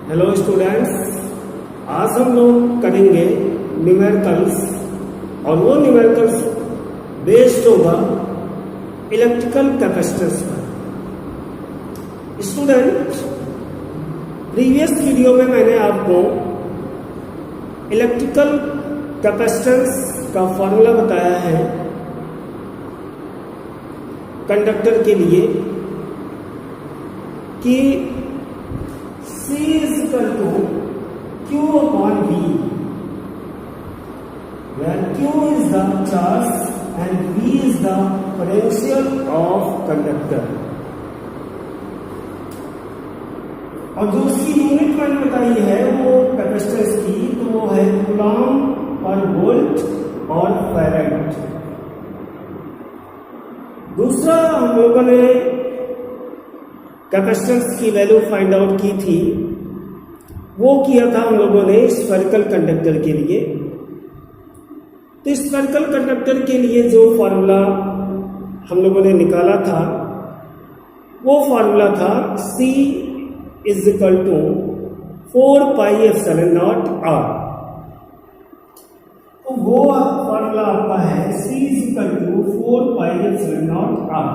Hello students, आज हम लोग करेंगे न्यूमेरिकल्स और वो न्यूमेरिकल्स बेस्ड होगा इलेक्ट्रिकल कैपेसिटेंस पर। स्टूडेंट, प्रीवियस वीडियो में मैंने आपको इलेक्ट्रिकल कैपेसिटेंस का फॉर्मूला बताया है कंडक्टर के लिए कि C is equal to Q upon V, where Q is the charge and V is the potential of conductor। और जो उसकी यूनिट मैंने बताई है वो कैपेसिटेंस की, तो वो है कूलॉम पर वोल्ट और फैराड। दूसरा हम लोगों ने कैपेसिटेंस की वैल्यू फाइंड आउट की थी, वो किया था हम लोगों ने स्फेरिकल कंडक्टर के लिए। तो स्फेरिकल कंडक्टर के लिए जो फॉर्मूला हम लोगों ने निकाला था वो फॉर्मूला था C is equal to 4 pi epsilon naught R। तो वो फॉर्मूला आपका है C is equal to 4 pi epsilon naught R,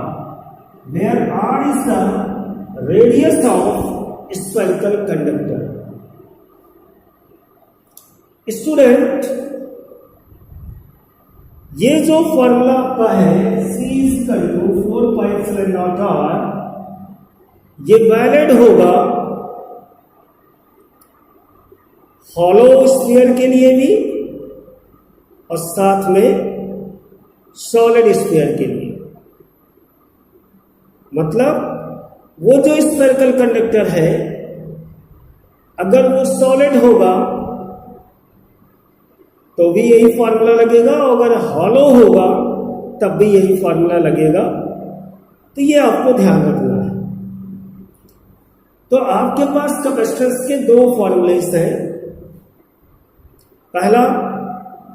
where R is the radius of spherical conductor. Student, ये जो फॉर्मूला आपका है C is equal to 4 pi epsilon naught R, ये valid होगा हॉलो स्फीयर के लिए भी और साथ में सॉलिड स्फीयर के लिए। मतलब वो जो स्फेरिकल कंडक्टर है अगर वो सॉलिड होगा तो भी यही फॉर्मूला लगेगा, अगर हॉलो होगा तब भी यही फॉर्मूला लगेगा। तो ये आपको ध्यान रखना है। तो आपके पास कैपेसिटेंस के दो फॉर्मूलेस हैं। पहला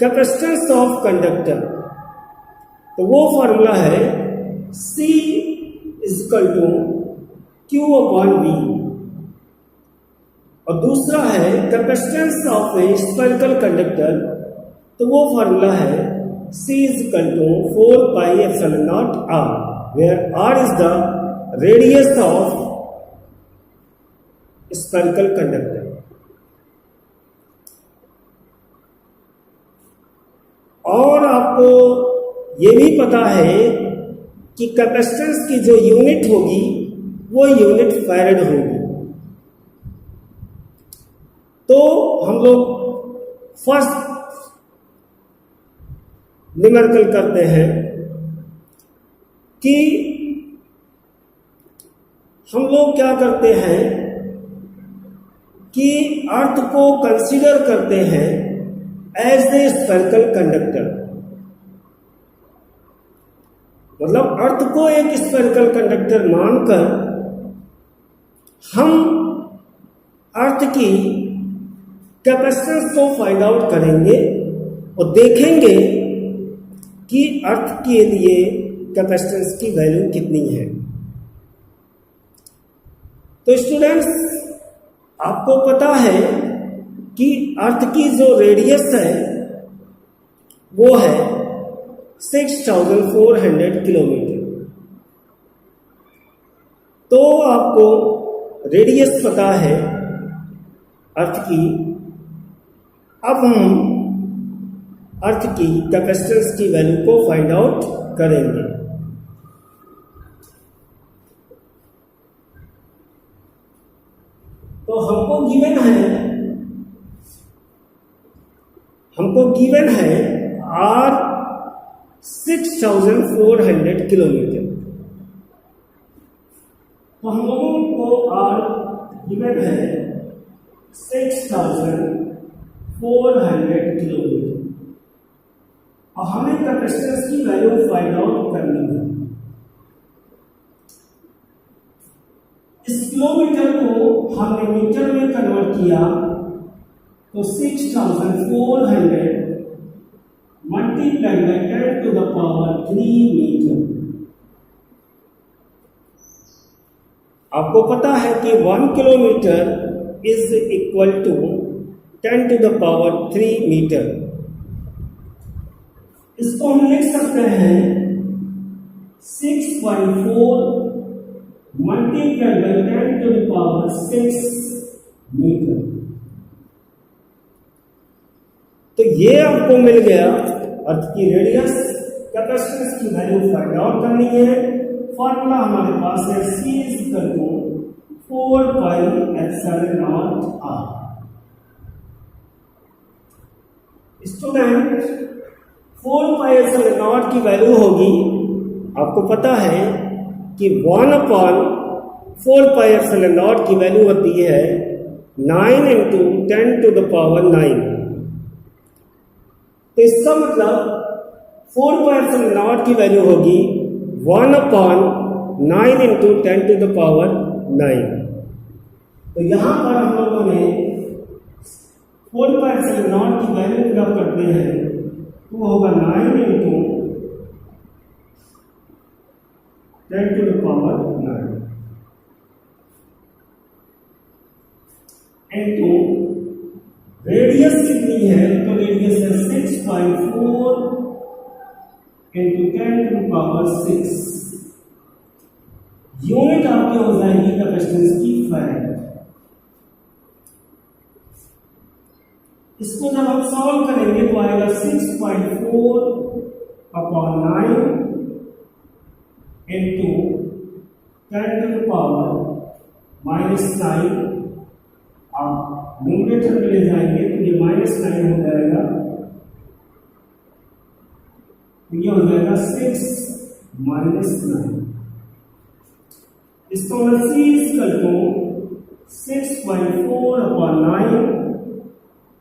कैपेसिटेंस ऑफ कंडक्टर, तो वो फॉर्मूला है C is equal to Q upon V, और दूसरा है capacitance of a spherical conductor, तो वो फॉर्मूला है C is equal to 4 pi epsilon naught R, where R is the radius of spherical conductor. और आपको ये भी पता है कि कैपेसिटेंस की जो यूनिट होगी वो यूनिट फैराड होगी। तो हम लोग फर्स्ट न्यूमेरिकल करते हैं कि हम लोग क्या करते हैं कि अर्थ को कंसीडर करते हैं एज ए स्फेरिकल कंडक्टर। मतलब अर्थ को एक स्फेरिकल कंडक्टर मानकर हम अर्थ की कैपेसिटेंस को फाइंड आउट करेंगे और देखेंगे कि अर्थ के लिए कैपेसिटेंस की वैल्यू कितनी है। तो स्टूडेंट्स, आपको पता है कि अर्थ की जो रेडियस है वो है 6400 किलोमीटर। तो आपको रेडियस पता है अर्थ की। अब हम अर्थ की कैपेसिटेंस की वैल्यू को फाइंड आउट करेंगे। तो हमको गिवन है R 6400 किलोमीटर। तो हम लोगों को R गिवन है 6400 किलोमीटर और हमें कैपेसिटेंस की वैल्यू फाइंड आउट करनी है। इस किलोमीटर को हमने मीटर में कन्वर्ट किया तो 6400 multiplied by 10 to the power 3 metre. आपको पता है कि 1 kilometre is equal to 10 to the power 3 metre. इसको हम लिख सकते हैं 6.4 multiplied by 10 to the power 6 metre. तो ये आपको मिल गया अर्थ की रेडियस। कैपेसिटेंस की वैल्यू फाइंड आउट करनी है। फॉर्मूला हमारे पास है C is equal to 4 pi epsilon naught r। Student 4 pi epsilon not की वैल्यू होगी, आपको पता है कि 1/4 पाई एप्सिलॉन नॉट की वैल्यू होती है 9 into 10 to the power 9। तो इसका मतलब 4 पाई एप्सिलॉन नॉट की वैल्यू होगी 1/9 into 10 to the power 9। तो यहां पर हम लोगों ने 4 पाई एप्सिलॉन नॉट की वैल्यू पुट करते हैं तो होगा 9 into 10 to the power 9 into radius कितनी है, तो रेडियस है 6.4 into 10 to the power 6। Unit आपकी हो जाएगी कैपेसिटेंस की फैराड। इसको जब हम सॉल्व करेंगे तो आएगा 6.4/9 into 10 to the power -9। आप न्यूमरेटर में ले जाएंगे तो ये -9 हो जाएगा, तो ये हो जाएगा 6 - 9। इसको मैं C equal to 6.4/9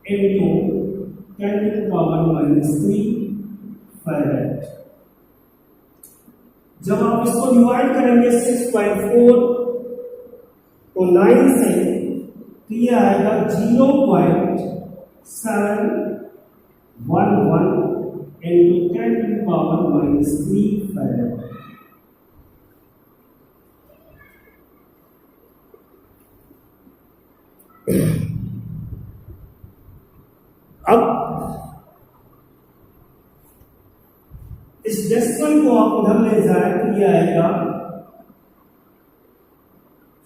into 10 to the power -3 farad. जब आप इसको डिवाइड करेंगे 6.4 को 9 से, तो ये आएगा 0.711 into 10 to the power -3 farad. अब इस डेसिमल को आप उधर ले जाए तो ये आएगा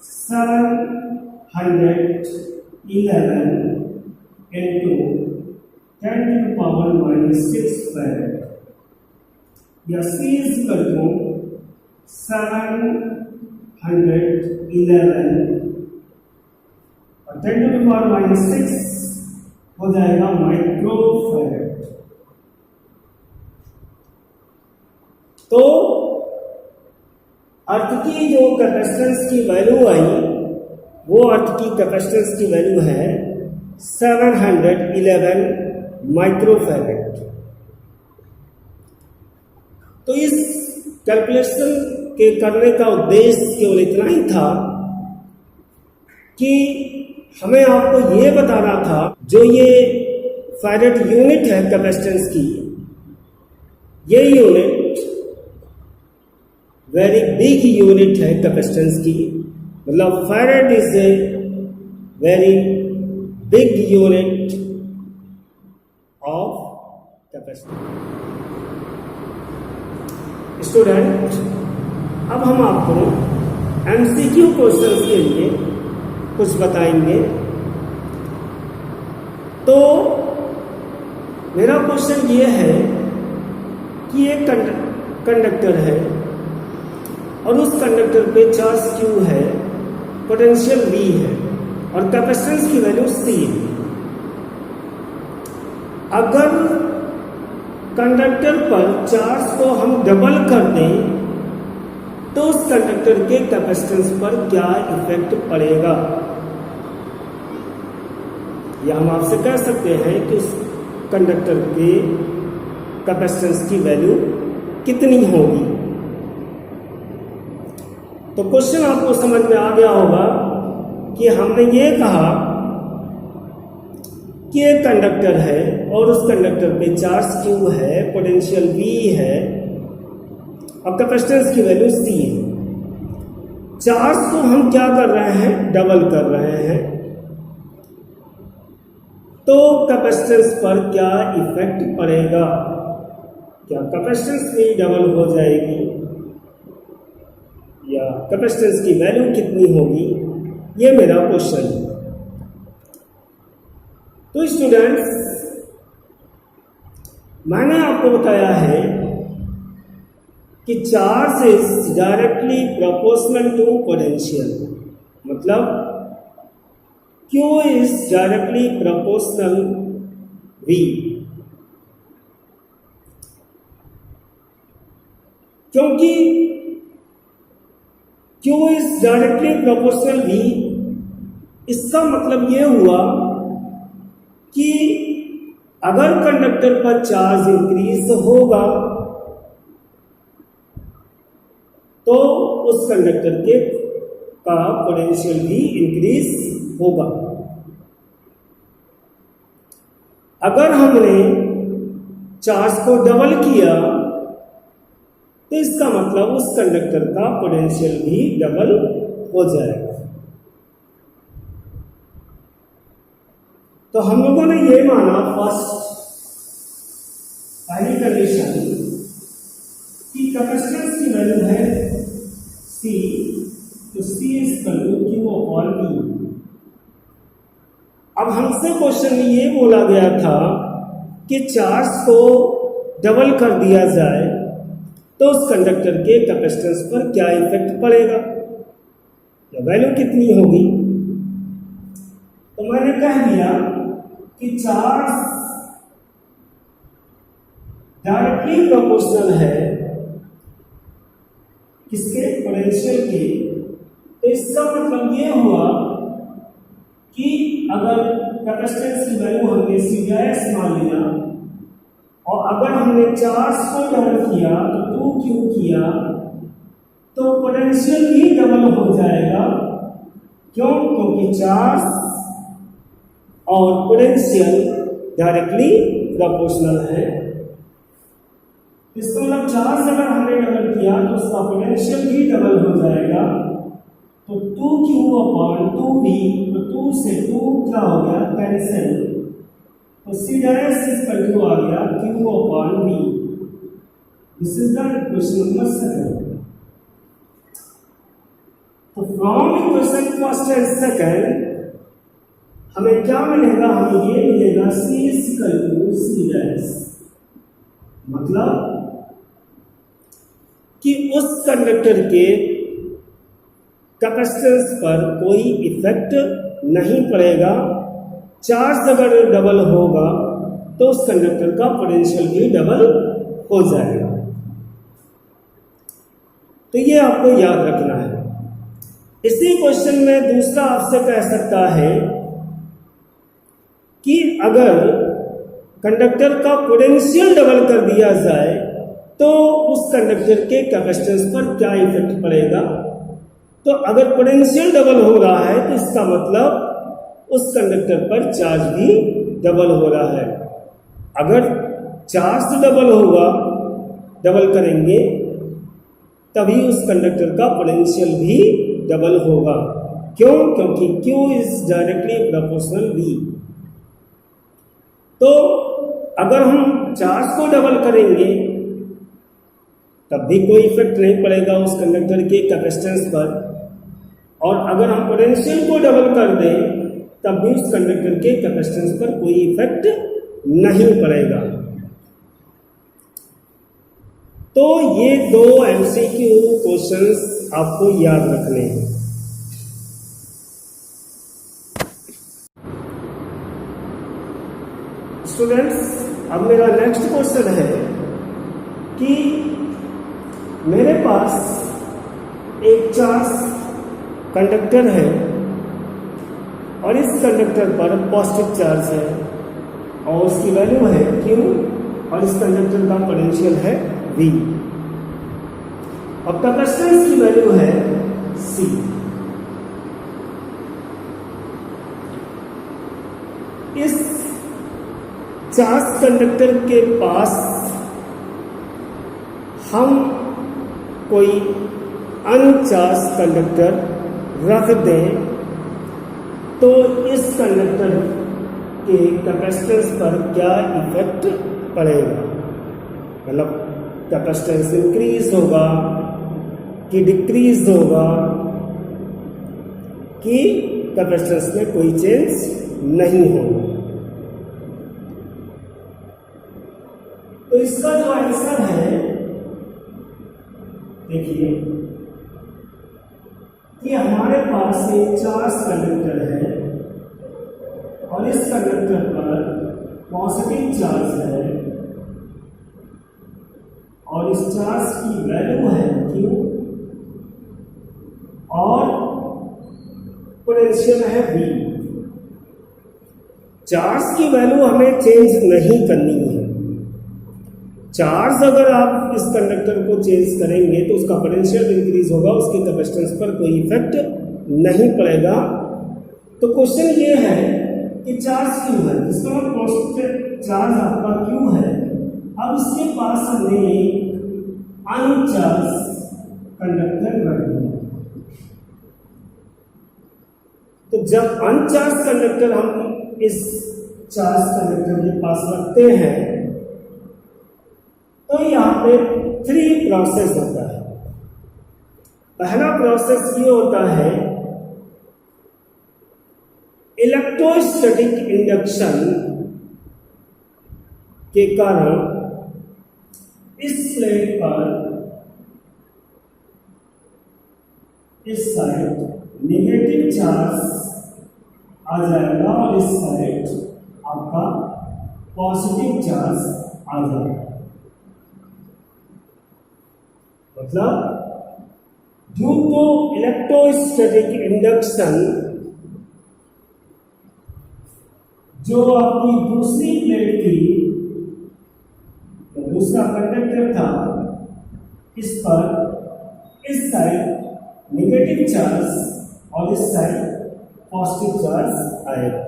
711 into 10 to the power -6 farad. या C is equal to 711 और 10 to the power -6 हो जाएगा माइक्रो फैराड। तो अर्थ की जो कैपेसिटेंस की वैल्यू आई, वो अर्थ की कैपेसिटेंस की वैल्यू है 711 माइक्रो फैराड। तो इस कैलकुलेशन के करने का उद्देश्य केवल इतना ही था कि हमें आपको ये बताना था, जो ये फैराड यूनिट है कैपेसिटेंस की, ये यूनिट वेरी बिग यूनिट है कैपेसिटेंस की। मतलब farad is a very big unit of capacitance. Student, अब हम आपको एमसीक्यू क्वेश्चन के लिए कुछ बताएंगे। तो मेरा क्वेश्चन ये है कि एक कंडक्टर है और उस कंडक्टर पे चार्ज Q है, पोटेंशियल V है और कैपेसिटेंस की वैल्यू C है। अगर कंडक्टर पर चार्ज को हम डबल कर दें तो उस कंडक्टर के कैपेसिटेंस पर क्या इफेक्ट पड़ेगा, या हम आपसे कह सकते हैं कि उस कंडक्टर के कैपेसिटेंस की वैल्यू कितनी होगी। तो क्वेश्चन आपको समझ में आ गया होगा कि हमने ये कहा कि एक कंडक्टर है और उस कंडक्टर पे चार्ज Q है, पोटेंशियल V है और कैपेसिटेंस की वैल्यू C है। चार्ज को हम क्या कर रहे हैं, डबल कर रहे हैं। तो कैपेसिटेंस पर क्या इफेक्ट पड़ेगा? क्या कैपेसिटेंस भी डबल हो जाएगी या कैपेसिटेंस की वैल्यू कितनी होगी? ये मेरा क्वेश्चन है। तो स्टूडेंट्स, मैंने आपको बताया है कि charge is directly proportional to potential, मतलब Q is directly proportional V, क्योंकि Q is directly proportional V, इसका मतलब ये हुआ कि अगर कंडक्टर पर चार्ज इंक्रीज होगा तो उस कंडक्टर के का पोटेंशियल भी इंक्रीज होगा। अगर हमने चार्ज को डबल किया तो इसका मतलब उस कंडक्टर का पोटेंशियल भी डबल हो जाएगा। तो हम लोगों ने ये माना फर्स्ट पहली कंडीशन कि कैपेसिटेंस की वैल्यू है C, तो C is equal to Q/V। अब हमसे क्वेश्चन में ये बोला गया था कि चार्ज को डबल कर दिया जाए तो उस कंडक्टर के कैपेसिटेंस पर क्या इफेक्ट पड़ेगा या वैल्यू कितनी होगी? तो मैंने कह दिया कि चार्ज डायरेक्टली प्रोपोर्शनल है किसके? पोटेंशियल के। तो इसका मतलब ये हुआ कि अगर कैपेसिटेंस की वैल्यू हमने C' मान लिया और अगर हमने चार्ज को डबल किया तो 2Q किया तो पोटेंशियल भी डबल हो जाएगा। क्यों? क्योंकि चार्ज और पोटेंशियल डायरेक्टली प्रोपोर्शनल है। इसका मतलब चार्ज अगर हमने डबल किया तो उसका पोटेंशियल भी डबल हो जाएगा। तो 2Q/2V, तो 2 से 2 क्या हो गया? कैंसिल। तो C' इक्वल आ गया Q/V। This is the equation number 7। तो from equation first and second हमें क्या मिलेगा? हमें ये मिलेगा C इक्वल C', मतलब कि उस कंडक्टर के कैपेसिटेंस पर कोई इफेक्ट नहीं पड़ेगा। चार्ज अगर डबल होगा तो उस कंडक्टर का पोटेंशियल भी डबल हो जाएगा। तो ये आपको याद रखना है। इसी क्वेश्चन में दूसरा आपसे कह सकता है कि अगर कंडक्टर का पोटेंशियल डबल कर दिया जाए तो उस कंडक्टर के कैपेसिटेंस पर क्या इफेक्ट पड़ेगा? तो अगर पोटेंशियल डबल हो रहा है तो इसका मतलब उस कंडक्टर पर चार्ज भी डबल हो रहा है। अगर चार्ज डबल होगा, डबल करेंगे तभी उस कंडक्टर का पोटेंशियल भी डबल होगा। क्यों? क्योंकि Q is directly proportional V। तो अगर हम चार्ज को डबल करेंगे तब भी कोई इफेक्ट नहीं पड़ेगा उस कंडक्टर के कैपेसिटेंस पर, और अगर हम पोटेंशियल को डबल कर दें तब भी उस कंडक्टर के कैपेसिटेंस पर कोई इफेक्ट नहीं पड़ेगा। तो ये दो MCQ क्वेश्चंस आपको याद रखने हैं। स्टूडेंट्स, अब मेरा नेक्स्ट क्वेश्चन है कि मेरे पास एक चार्ज कंडक्टर है और इस कंडक्टर पर पॉजिटिव चार्ज है और उसकी वैल्यू है Q और इस कंडक्टर का पोटेंशियल है V और कैपेसिटेंस की वैल्यू है C। इस चार्ज कंडक्टर के पास हम कोई अनचार्ज कंडक्टर रख दें तो इस कंडक्टर के कैपेसिटेंस पर क्या इफेक्ट पड़ेगा, मतलब कैपेसिटेंस इंक्रीज होगा कि डिक्रीज होगा कि कैपेसिटेंस में कोई चेंज नहीं होगा। तो इसका जो आंसर है, देखिए कि हमारे पास एक चार्ज कंडक्टर है और इस कंडक्टर पर पॉजिटिव चार्ज है और इस चार्ज की वैल्यू है Q और पोटेंशियल है V। चार्ज की वैल्यू हमें चेंज नहीं करनी है। चार्ज अगर आप इस कंडक्टर को चेंज करेंगे तो उसका पोटेंशियल इंक्रीज होगा, उसके कैपेसिटेंस पर कोई इफेक्ट नहीं पड़ेगा। तो क्वेश्चन ये है कि चार्ज क्यों है, इसका मतलब चार्ज आपका क्यों है। अब इसके पास हमने अनचार्ज कंडक्टर रख दिया। तो जब अनचार्ज कंडक्टर हम इस चार्ज कंडक्टर के पास रखते हैं तो यहाँ पे 3 प्रोसेस होता है। पहला प्रोसेस ये होता है इलेक्ट्रोस्टैटिक इंडक्शन के कारण इस प्लेट पर इस साइड नेगेटिव चार्ज आ जाएगा और इस साइड आपका पॉजिटिव चार्ज आ जाएगा। मतलब ड्यू टू इलेक्ट्रोस्टैटिक इंडक्शन जो आपकी दूसरी प्लेट की तो दूसरा कंडक्टर था, इस पर इस साइड नेगेटिव चार्ज और इस साइड पॉजिटिव चार्ज आएगा।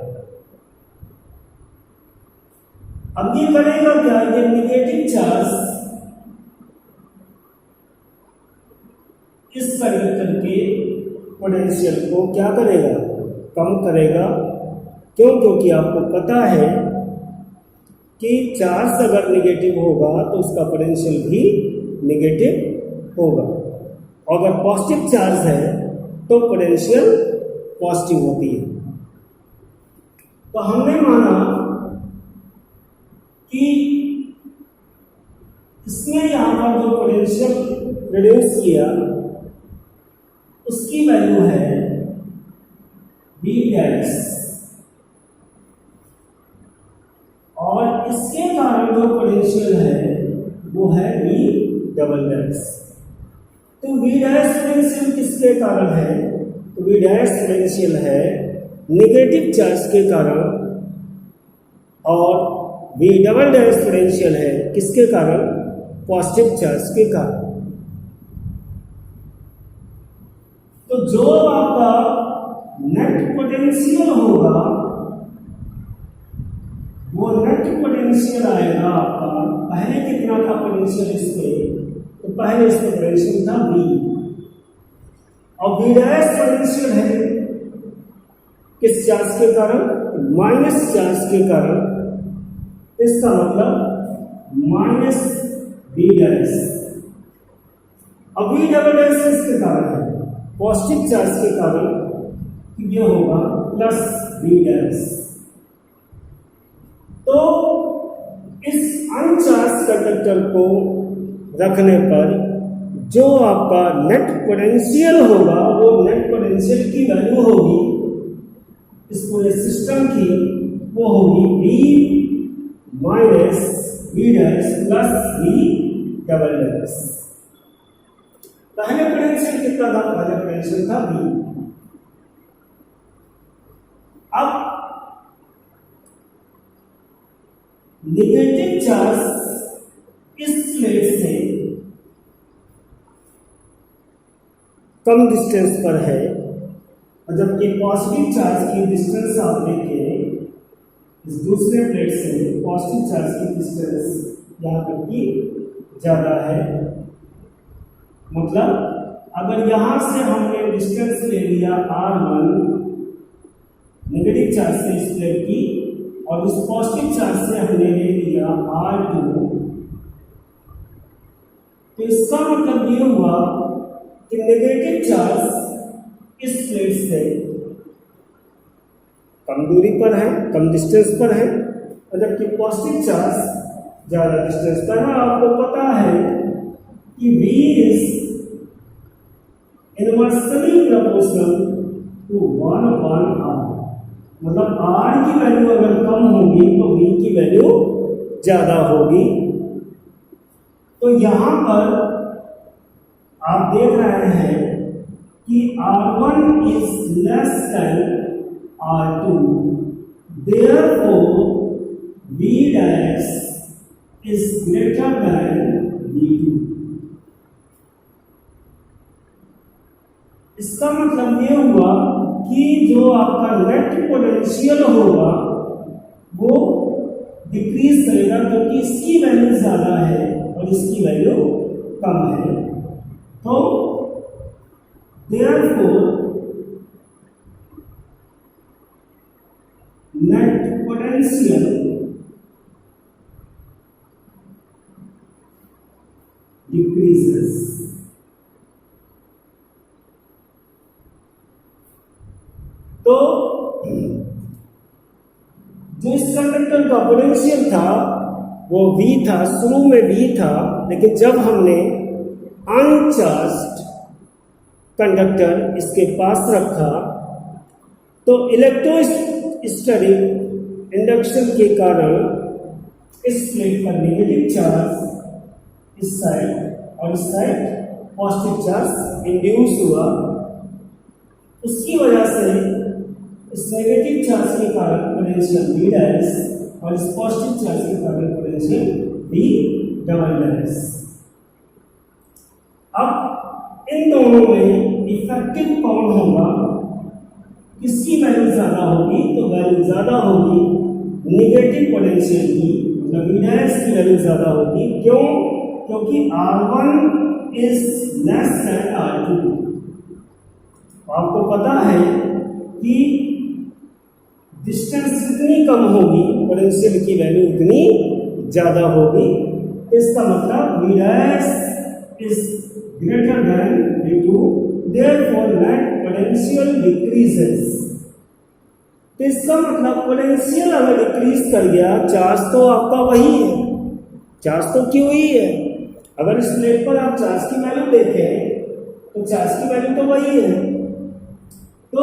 अब ये करेगा क्या, ये नेगेटिव चार्ज इस कंडक्टर के पोटेंशियल को क्या करेगा, कम करेगा। क्यों? क्योंकि आपको पता है कि चार्ज अगर नेगेटिव होगा तो उसका पोटेंशियल भी नेगेटिव होगा, और अगर पॉजिटिव चार्ज है तो पोटेंशियल पॉजिटिव होती है। तो हमने माना कि इसने यहां पर जो पोटेंशियल प्रोड्यूस किया उसकी वैल्यू है V डैश, और इसके कारण जो पोटेंशियल है वो है V डबल डैश। तो V डैश पोटेंशियल किसके कारण है, तो V डैश पोटेंशियल है नेगेटिव चार्ज के कारण, और V डबल डैश पोटेंशियल है किसके कारण, पॉजिटिव चार्ज के कारण। तो जो आपका नेट पोटेंशियल होगा वो नेट पोटेंशियल आएगा आपका, पहले कितना था पोटेंशियल इस पे, तो पहले इसका पोटेंशियल था V, और V डैश पोटेंशियल है किस चार्ज के कारण, माइनस चार्ज के कारण। इसका मतलब माइनस V डैश, अब V डबल डैश किसके कारण है, पॉजिटिव चार्ज के कारण, ये होगा प्लस V डैश। तो इस अनचार्ज कंडक्टर को रखने पर जो आपका नेट पोटेंशियल होगा वो नेट पोटेंशियल की वैल्यू होगी इस पूरे सिस्टम की, वो होगी V minus V dash plus V double dash. पहले पोटेंशियल कितना था, पहले पोटेंशियल था V। अब नेगेटिव चार्ज इस प्लेट से कम डिस्टेंस पर है, और जबकि पॉजिटिव चार्ज की डिस्टेंस आप देखें इस दूसरे प्लेट से पॉजिटिव चार्ज की डिस्टेंस यहाँ तक की ज्यादा है। मतलब अगर यहां से हमने डिस्टेंस ले लिया R1 नेगेटिव चार्ज से इस प्लेट की, और इस पॉजिटिव चार्ज से हमने ले लिया R2, तो इसका मतलब ये हुआ कि नेगेटिव चार्ज इस प्लेट से कम दूरी पर है, कम डिस्टेंस पर है, और जबकि पॉजिटिव चार्ज ज्यादा डिस्टेंस पर है। आपको पता है कि V is inversely proportional to 1/R, मतलब R की वैल्यू अगर कम होगी तो V की वैल्यू ज्यादा होगी। तो यहां पर आप देख रहे हैं कि R1 is less than R2, therefore V dash is greater than V2। इसका मतलब ये हुआ कि जो आपका नेट पोटेंशियल होगा वो डिक्रीज करेगा, क्योंकि इसकी वैल्यू ज्यादा है और इसकी वैल्यू कम है। तो therefore net potential decreases। तो जो इस कंडक्टर का पोटेंशियल था वो V था, शुरू में V था, लेकिन जब हमने अनचार्ज्ड कंडक्टर इसके पास रखा तो इलेक्ट्रोस्टैटिक इंडक्शन के कारण इस प्लेट पर नेगेटिव चार्ज इस साइड और इस साइड पॉजिटिव चार्ज इंड्यूस हुआ। उसकी वजह से इस नेगेटिव चार्ज के कारण पोटेंशियल V डैश और इस पॉजिटिव चार्ज के कारण पोटेंशियल V डबल डैश। अब इन दोनों में इफेक्टिव कौन होगा, किसकी वैल्यू ज्यादा होगी? तो वैल्यू ज्यादा होगी नेगेटिव पोटेंशियल की, मतलब V डैश की वैल्यू ज्यादा होगी। क्यों? क्योंकि R1 is less than R2। आपको पता है कि डिस्टेंस जितनी कम होगी पोटेंशियल की वैल्यू उतनी ज्यादा होगी। इसका मतलब V dash is greater than V2, therefore net potential decreases। तो इसका मतलब पोटेंशियल अगर डिक्रीज कर गया, चार्ज तो आपका वही है, चार्ज तो क्यों ही है। अगर इस प्लेट पर आप चार्ज की वैल्यू देखें तो चार्ज की वैल्यू तो वही है। तो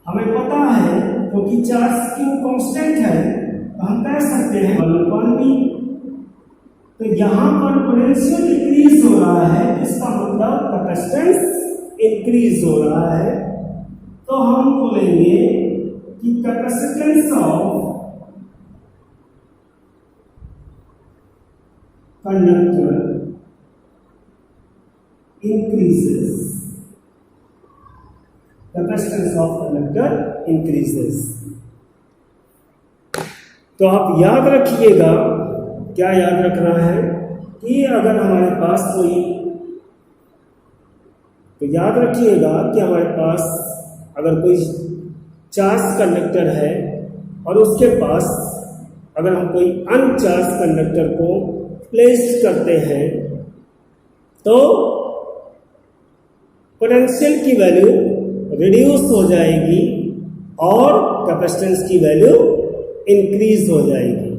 हमें पता है क्योंकि चार्ज क्यों कांस्टेंट है तो हम कह सकते हैं 1/V। तो यहां पर पोटेंशियल इंक्रीज हो रहा है, इसका मतलब कैपेसिटेंस इंक्रीज हो रहा है। तो हम बोलेंगे कि capacitance of conductor increases, capacitance of conductor increases। तो आप याद रखिएगा, क्या याद रखना है कि अगर हमारे पास कोई, तो याद रखिएगा कि हमारे पास अगर कोई चार्ज कंडक्टर है और उसके पास अगर हम कोई अनचार्ज कंडक्टर को प्लेस करते हैं तो पोटेंशियल की वैल्यू रिड्यूस हो जाएगी और कैपेसिटेंस की वैल्यू इंक्रीज हो जाएगी।